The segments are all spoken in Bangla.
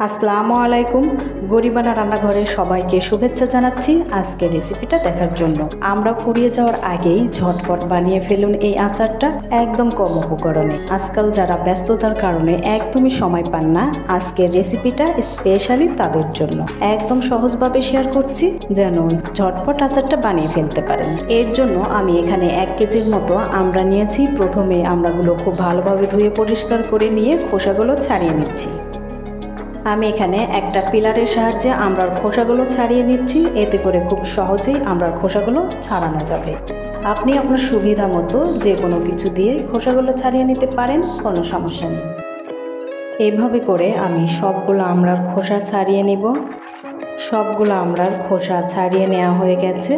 আসসালামু আলাইকুম। গরিবানা রান্নাঘরে সবাইকে শুভেচ্ছা জানাচ্ছি আজকের রেসিপিটা দেখার জন্য। আমরা ফুরিয়ে যাওয়ার আগেই ঝটপট বানিয়ে ফেলুন এই আচারটা একদম কম উপকরণে। আজকাল যারা ব্যস্ততার কারণে একদমই সময় পান না, আজকের রেসিপিটা স্পেশালি তাদের জন্য একদম সহজভাবে শেয়ার করছি, যেন ঝটপট আচারটা বানিয়ে ফেলতে পারেন। এর জন্য আমি এখানে 1 কেজির মতো আমড়া নিয়েছি। প্রথমে আমড়াগুলো খুব ভালোভাবে ধুয়ে পরিষ্কার করে নিয়ে খোসাগুলো ছাড়িয়ে নিচ্ছি। আমি এখানে একটা পিলারের সাহায্যে আমড়ার খোসাগুলো ছাড়িয়ে নিচ্ছি, এতে করে খুব সহজেই আমড়ার খোসাগুলো ছাড়ানো যাবে। আপনি আপনার সুবিধা মতো যে কোনো কিছু দিয়ে খোসাগুলো ছাড়িয়ে নিতে পারেন, কোনো সমস্যা নেই। এইভাবে করে আমি সবগুলো আমড়ার খোসা ছাড়িয়ে নিব। সবগুলো আমড়ার খোসা ছাড়িয়ে নেওয়া হয়ে গেছে।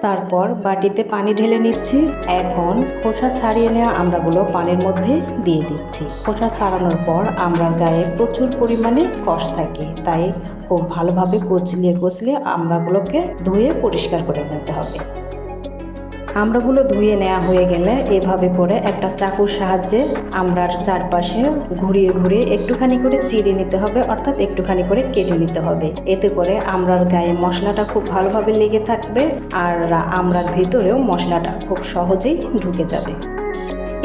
তারপর বাটিতে পানি ঢেলে নিচ্ছি। এখন খোসা ছাড়িয়ে নেওয়া আমড়াগুলো পানির মধ্যে দিয়ে দিচ্ছি। খোসা ছাড়ানোর পর আমড়ার গায়ে প্রচুর পরিমাণে কষ থাকে, তাই খুব ভালোভাবে কচলিয়ে আমড়াগুলোকে ধুয়ে পরিষ্কার করে নিতে হবে। আমড়াগুলো ধুয়ে নেওয়া হয়ে গেলে এভাবে করে একটা চাকুর সাহায্যে আমড়ার চারপাশে ঘুরিয়ে একটুখানি করে চিড়ে নিতে হবে, অর্থাৎ একটুখানি করে কেটে নিতে হবে। এতে করে আমড়ার গায়ে মশলাটা খুব ভালোভাবে লেগে থাকবে আর আমড়ার ভিতরেও মশলাটা খুব সহজেই ঢুকে যাবে।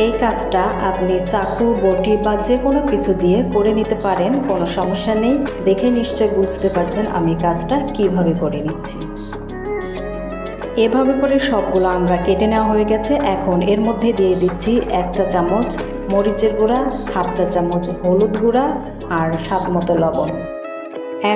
এই কাজটা আপনি চাকু, বটি বা যে কোনো কিছু দিয়ে করে নিতে পারেন, কোনো সমস্যা নেই। দেখে নিশ্চয় বুঝতে পারছেন আমি কাজটা কিভাবে করে নিচ্ছি। এভাবে করে সবগুলো আমরা কেটে নেওয়া হয়ে গেছে। এখন এর মধ্যে দিয়ে দিচ্ছি 1 চা চামচ মরিচের গুঁড়া, 1/2 চা চামচ হলুদ গুঁড়া আর স্বাদ মতো লবণ।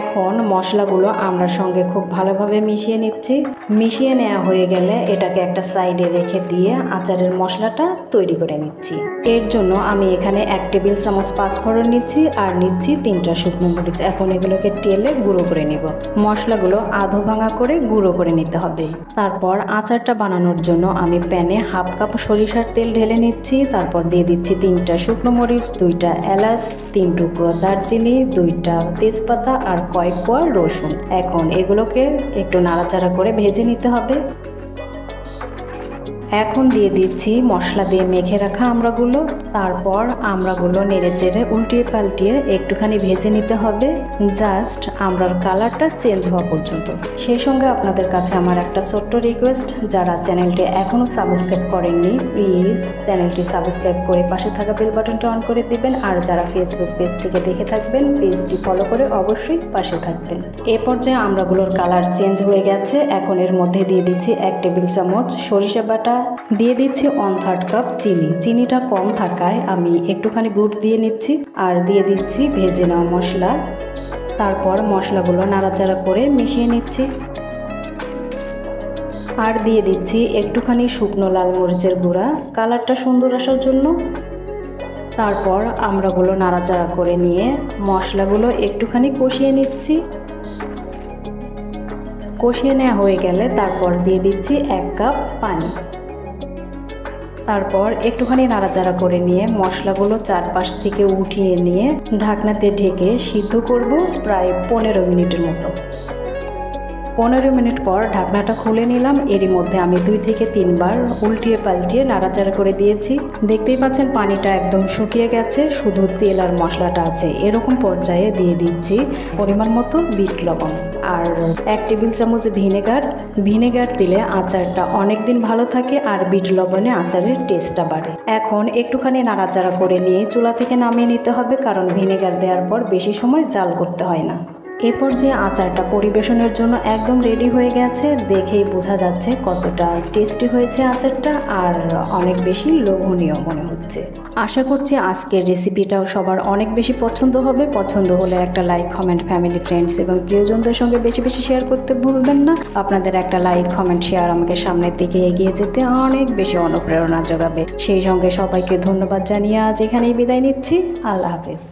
এখন মশলাগুলো আমড়ার সঙ্গে খুব ভালোভাবে মিশিয়ে নিচ্ছি। মিশিয়ে নেওয়া হয়ে গেলে এটাকে একটা সাইডে রেখে দিয়ে আচারের মশলাটা তৈরি করে নিচ্ছি। এর জন্য আমি এখানে 1 টেবিল চামচ পাঁচফোড়ন নিচ্ছি আর নিচ্ছি 3টা শুকনো মরিচ। এখন এগুলোকে টেলে গুঁড়ো করে নিব। মশলাগুলো আধো ভাঙা করে গুঁড়ো করে নিতে হবে। তারপর আচারটা বানানোর জন্য আমি প্যানে 1/2 কাপ সরিষার তেল ঢেলে নিচ্ছি। তারপর দিয়ে দিচ্ছি 3টা শুকনো মরিচ, 2টা এলাচ, 3 টুকরো দারচিনি, 2টা তেজপাতা আর কয়েক কোয়া রসুন। এখন এগুলোকে একটু নাড়াচাড়া করে ভেজে নিতে হবে। এখন দিয়ে দিচ্ছি মশলা দিয়ে মেখে রাখা আমড়াগুলো। তারপর আমড়াগুলো নেড়েচেড়ে উল্টিয়ে পাল্টিয়ে একটুখানি ভেজে নিতে হবে, জাস্ট আমড়ার কালারটা চেঞ্জ হওয়া পর্যন্ত। সেই সঙ্গে আপনাদের কাছে আমার একটা ছোট্ট রিকোয়েস্ট, যারা চ্যানেলটি এখনও সাবস্ক্রাইব করেননি প্লিজ চ্যানেলটি সাবস্ক্রাইব করে পাশে থাকা বেল বাটনটা অন করে দিবেন। আর যারা ফেসবুক পেজ থেকে দেখে থাকবেন পেজটি ফলো করে অবশ্যই পাশে থাকবেন। এ পর্যায়ে আমড়াগুলোর কালার চেঞ্জ হয়ে গেছে। এখন এর মধ্যে দিয়ে দিচ্ছি 1 টেবিল চামচ সরিষা বাটা, দিয়ে দিচ্ছি 1/3 কাপ চিনি। চিনিটা কম থাকায় আমি একটুখানি গুড় দিয়ে নিচ্ছি আর দিয়ে দিচ্ছি ভেজে নেওয়া মশলা। তারপর মশলাগুলো নাড়াচাড়া করে মিশিয়ে নিচ্ছি আর দিয়ে দিচ্ছি একটুখানি শুকনো লাল মরিচের গুঁড়া, কালারটা সুন্দর আসার জন্য। তারপর আমড়াগুলো নাড়াচাড়া করে নিয়ে মশলাগুলো একটুখানি কষিয়ে নিচ্ছি। কষিয়ে নেওয়া হয়ে গেলে তারপর দিয়ে দিচ্ছি 1 কাপ পানি। তারপর একটুখানি নাড়াচাড়া করে নিয়ে মশলাগুলো চারপাশ থেকে উঠিয়ে নিয়ে ঢাকনাতে ঢেকে সিদ্ধ করব প্রায় 15 মিনিটের মতো। 15 মিনিট পর ঢাকনাটা খুলে নিলাম। এরই মধ্যে আমি 2 থেকে 3 বার উল্টিয়ে পাল্টিয়ে নাড়াচাড়া করে দিয়েছি। দেখতেই পাচ্ছেন পানিটা একদম শুকিয়ে গেছে, শুধু তেল আর মশলাটা আছে। এরকম পর্যায়ে দিয়ে দিচ্ছি পরিমাণ মতো বিট লবণ আর 1 টেবিল চামচ ভিনেগার দিলে আচারটা অনেক দিন ভালো থাকে আর বিট লবণে আচারের টেস্টটা বাড়ে। এখন একটুখানি নাড়াচাড়া করে নিয়ে চুলা থেকে নামিয়ে নিতে হবে, কারণ ভিনেগার দেওয়ার পর বেশি সময় জাল করতে হয় না। এ পর্যায়ে আচারটা পরিবেশনের জন্য একদম রেডি হয়ে গেছে। দেখেই বোঝা যাচ্ছে কতটা টেস্টি হয়েছে আচারটা আর অনেক বেশি লোভনীয় মনে হচ্ছে। আশা করছি আজকের রেসিপিটাও সবার অনেক বেশি পছন্দ হবে। পছন্দ হলে একটা লাইক, কমেন্ট, ফ্যামিলি, ফ্রেন্ডস এবং প্রিয়জনদের সঙ্গে বেশি বেশি শেয়ার করতে ভুলবেন না। আপনাদের একটা লাইক, কমেন্ট, শেয়ার আমাকে সামনের দিকে এগিয়ে যেতে অনেক বেশি অনুপ্রেরণা যোগাবে। সেই সঙ্গে সবাইকে ধন্যবাদ জানিয়ে আজ এখানেই বিদায় নিচ্ছি। আল্লাহ হাফেজ।